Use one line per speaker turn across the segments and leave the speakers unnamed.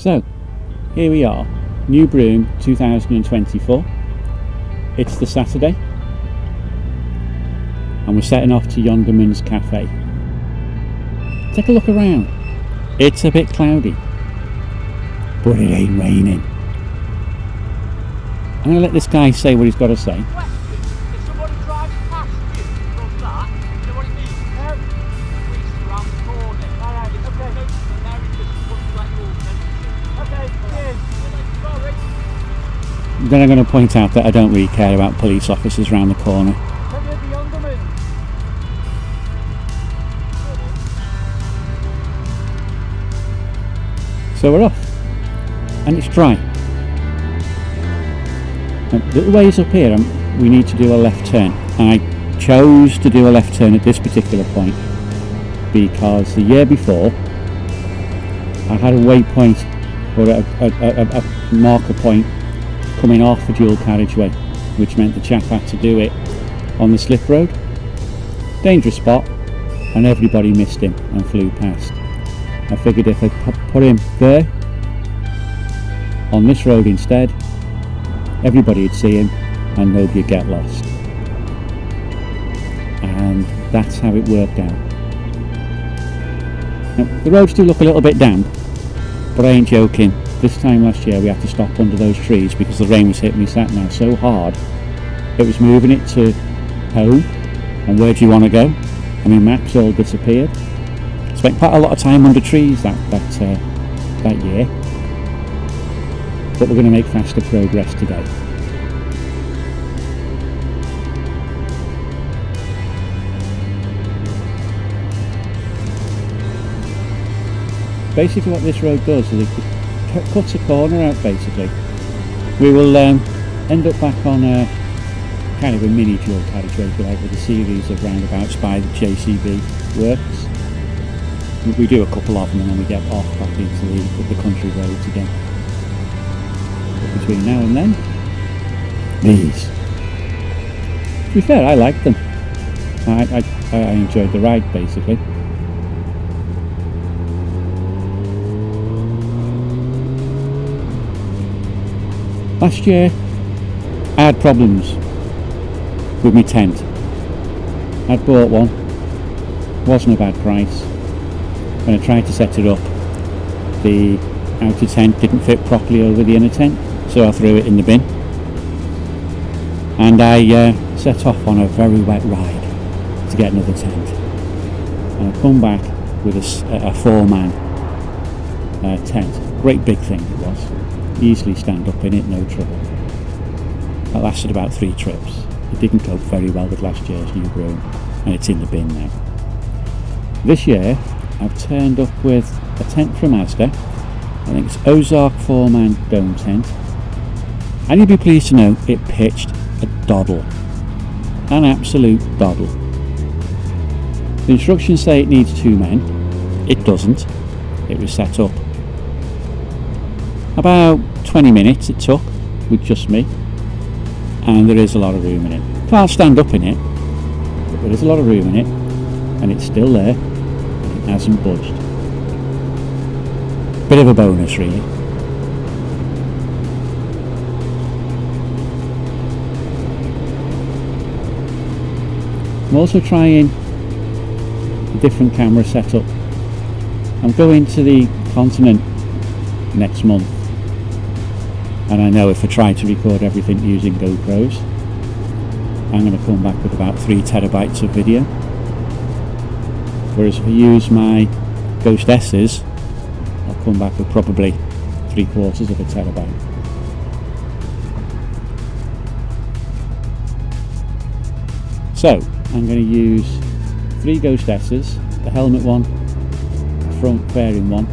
So, here we are, New Broom 2024. It's the Saturday, and we're setting off to Yonderman's cafe. Take a look around. It's a bit cloudy, but it ain't raining. I'm going to let this guy say what he's got to say.
If somebody drives past you from that, you know what it means? Police around the corner. Alright, okay. Okay, cheers. Sorry.
Then I'm going to point out that I don't really care about police officers around the corner.
Come here, the Yonderman.
So we're off, and it's dry. Now, little ways up here, we need to do a left turn, and I chose to do a left turn at this particular point because the year before I had a waypoint or a marker point coming off a dual carriageway, which meant the chap had to do it on the slip road. Dangerous spot, and everybody missed him and flew past. I figured if I put him there on this road instead, everybody would see him and nobody would get lost. And that's how it worked out. Now, the roads do look a little bit damp, but I ain't joking. This time last year we had to stop under those trees because the rain was hitting me sat nav so hard it was moving it to home and where do you want to go. I mean, maps all disappeared. Spent quite a lot of time under trees that year, but we're going to make faster progress today. Basically what this road does is it cuts a corner out basically. We will end up back on a kind of a mini dual carriageway if you like, with a series of roundabouts by the JCB works. We do a couple of them and then we get off back into the country roads again. But between now and then, these. To be fair, I like them. I enjoyed the ride basically. Last year I had problems with my tent. I'd bought one, wasn't a bad price. When I tried to set it up, the outer tent didn't fit properly over the inner tent, so I threw it in the bin. And I set off on a very wet ride to get another tent. And I come back with a 4-man tent. Great big thing it was. Easily stand up in it, no trouble. That lasted about 3 trips. It didn't cope very well with last year's New Broom, and it's in the bin now. This year I've turned up with a tent from Asda. I think it's Ozark 4-man dome tent, and you'll be pleased to know it pitched a doddle, an absolute doddle. The instructions say it needs 2 men. It doesn't. It was set up about 20 minutes it took with just me, and there is a lot of room in it. Can't stand up in it, but there is a lot of room in it, and it's still there. It hasn't budged. Bit of a bonus really. I'm also trying a different camera setup. I'm going to the continent next month, and I know if I try to record everything using GoPros, I'm going to come back with about 3 terabytes of video. Whereas if I use my Ghost S's, I'll come back with probably 3/4 of a terabyte. So I'm going to use 3 Ghost S's, the helmet one, a front fairing one,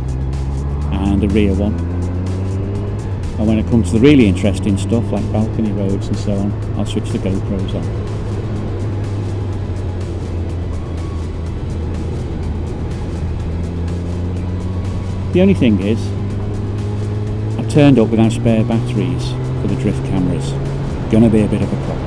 and a rear one. And when it comes to the really interesting stuff like balcony roads and so on, I'll switch the GoPros on. The only thing is, I've turned up without spare batteries for the drift cameras. Gonna be a bit of a problem.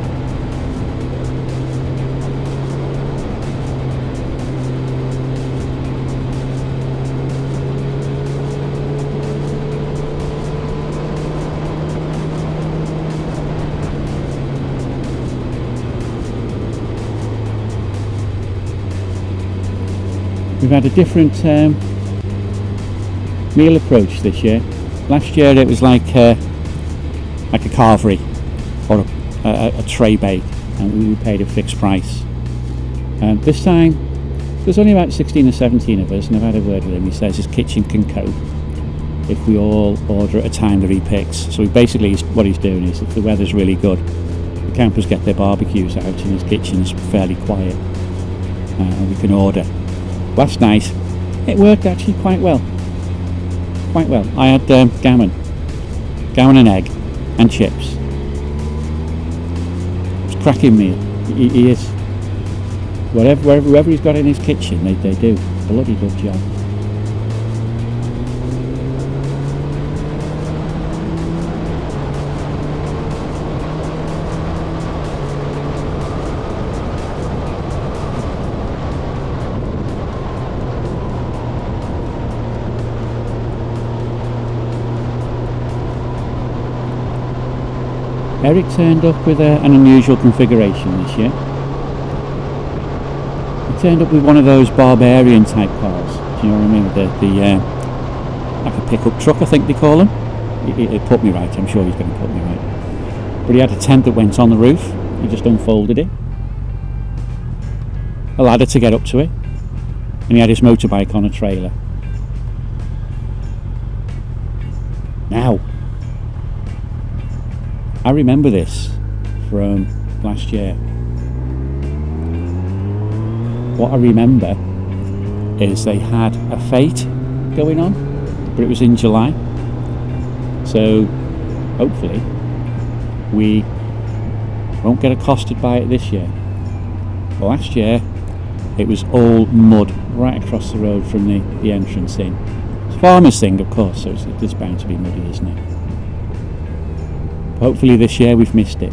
We've had a different meal approach this year. Last year it was like a carvery or a tray bake, and we paid a fixed price. This time there's only about 16 or 17 of us, and I've had a word with him. He says his kitchen can cope if we all order at a time that he picks. So basically what he's doing is, if the weather's really good, the campers get their barbecues out and his kitchen's fairly quiet, and we can order. Last night it worked actually quite well. I had gammon and egg and chips. It's a cracking meal. He is. Whoever he's got in his kitchen, they do a bloody good job. Eric turned up with an unusual configuration this year. He turned up with one of those barbarian type cars. Do you know what I mean? The like a pickup truck, I think they call them. It put me right. I'm sure he's going to put me right. But he had a tent that went on the roof. He just unfolded it. A ladder to get up to it, and he had his motorbike on a trailer. Now, I remember this from last year. What I remember is they had a fete going on, but it was in July. So hopefully we won't get accosted by it this year. Well, last year it was all mud right across the road from the entrance in. It's a farmer's thing, of course, so it's bound to be muddy, isn't it? Hopefully this year we've missed it.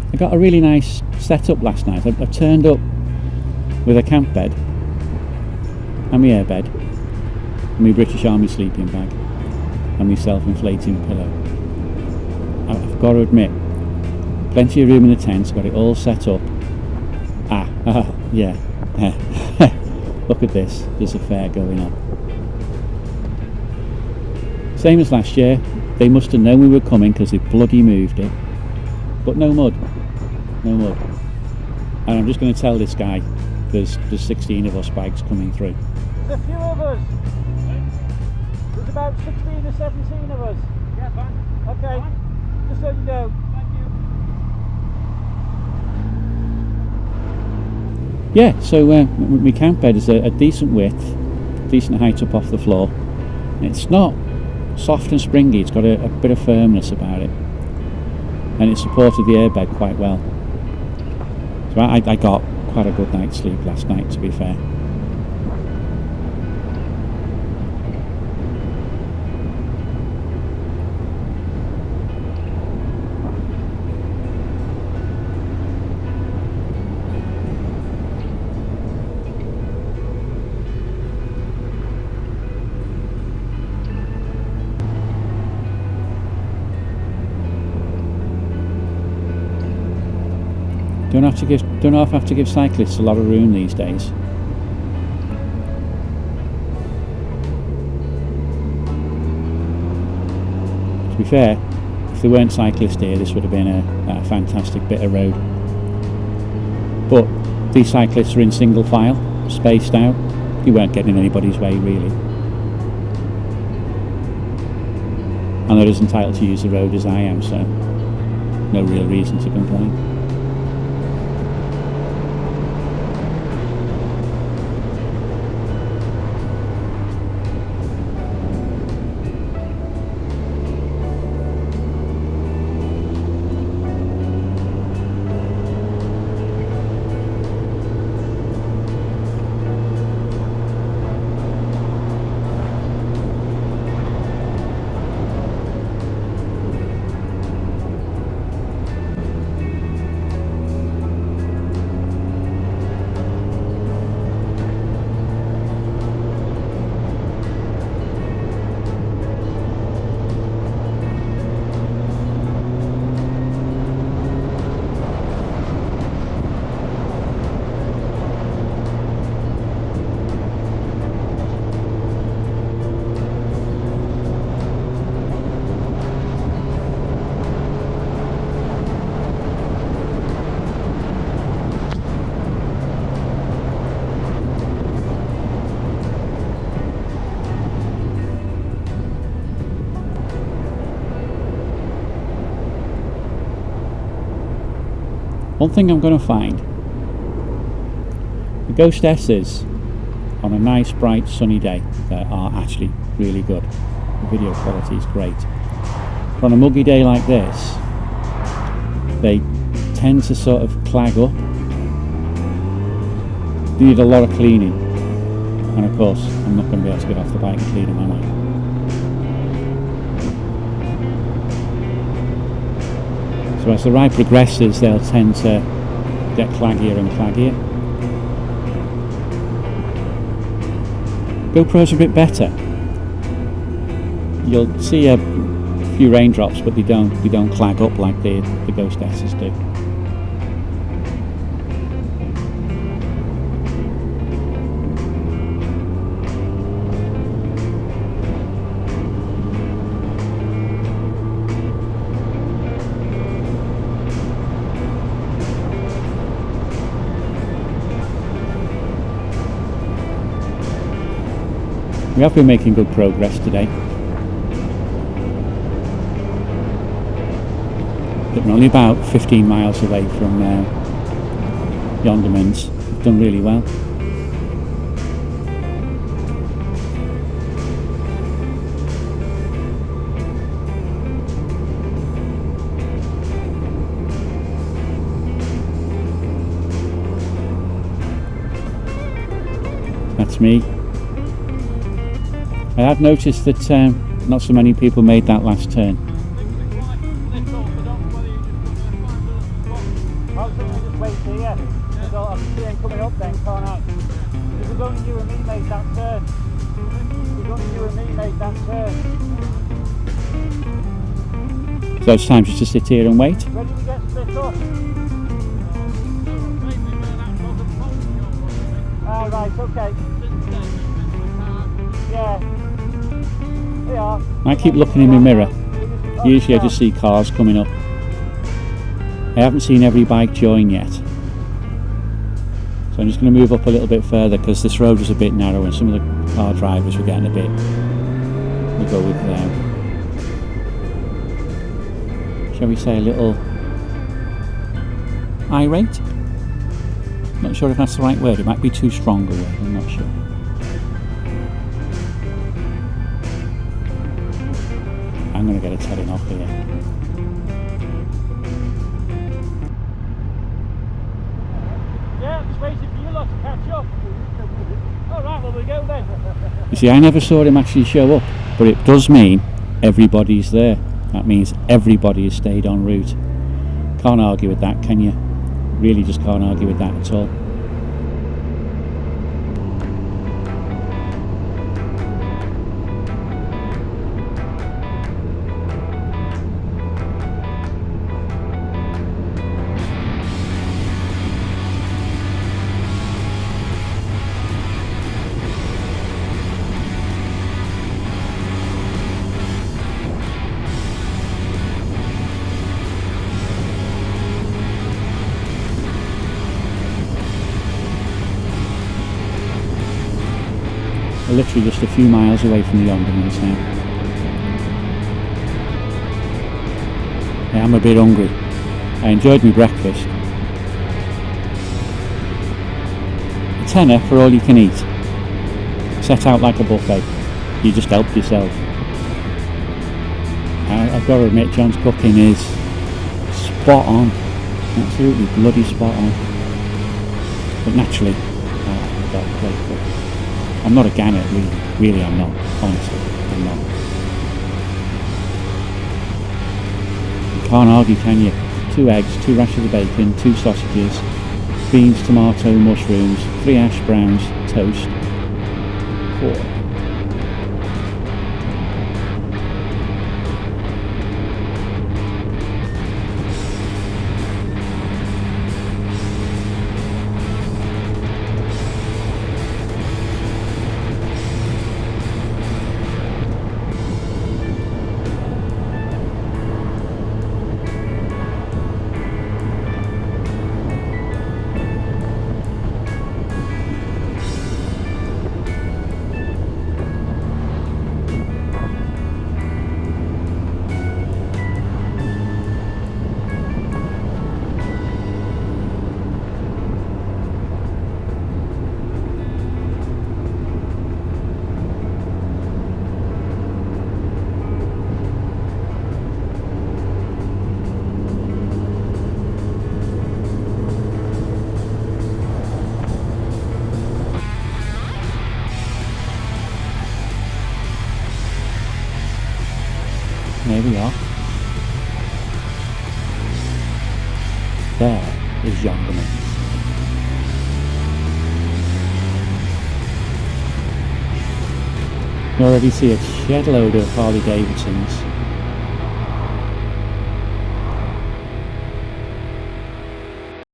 I got a really nice setup last night. I turned up with a camp bed and my air bed and my British Army sleeping bag and my self-inflating pillow. I've got to admit, plenty of room in the tent, got it all set up. Yeah. Look at this, there's a fair going on. Same as last year, they must have known we were coming because they bloody moved it. But no mud. And I'm just going to tell this guy there's 16 of us bags coming through.
There's a few of us. There's about 16 or 17 of us. Yeah, fine. Okay, fine. Just so you know. Thank you.
Yeah, so my camp bed is a decent width, decent height up off the floor. It's not soft and springy, it's got a bit of firmness about it. And it supported the airbed quite well. So I got quite a good night's sleep last night, to be fair. Don't have to give cyclists a lot of room these days. To be fair, if there weren't cyclists here, this would have been a fantastic bit of road. But these cyclists are in single file, spaced out. You weren't getting in anybody's way, really. And they're as entitled to use the road as I am, so no real reason to complain. One thing I'm going to find, the Ghost S's on a nice bright sunny day are actually really good. The video quality is great. But on a muggy day like this, they tend to sort of clag up. They need a lot of cleaning, and of course I'm not going to be able to get off the bike and clean them, am I? So as the ride progresses, they'll tend to get claggier and claggier. GoPros are a bit better. You'll see a few raindrops, but they don't clag up like the Ghost S's do. We have been making good progress today. We're only about 15 miles away from Yonderman's. We've done really well. That's me. I have noticed that not so many people made that last turn.
Coming up then, can't I? It was only you and me made that turn. It was only you and me made that turn.
So it's time just to sit here and wait.
Where did we get split up? Ah, right, okay. Yeah. They are.
I keep looking in my mirror. Usually I just see cars coming up. I haven't seen every bike join yet. So I'm just going to move up a little bit further because this road was a bit narrow and some of the car drivers were getting a bit, we'll go with shall we say a little irate? Not sure if that's the right word, it might be too strong a word, I'm not sure. I'm going to get a telling off here. You see, I never saw him actually show up, but it does mean everybody's there. That means everybody has stayed en route. Can't argue with that, can you? Really just can't argue with that at all. We're literally just a few miles away from the Yondermans now. I am a bit hungry. I enjoyed my breakfast. A tenner for all you can eat. Set out like a buffet. You just helped yourself. I've got to admit, John's cooking is spot on. Absolutely bloody spot on. But naturally, I've got a great cook. I'm not a gannet, really I'm not, honestly, I'm not. You can't argue, can you? 2 eggs, 2 rashers of bacon, 2 sausages, beans, tomato, mushrooms, 3 hash browns, toast, 4. there is Yonderman. You already see a shed load of Harley Davidsons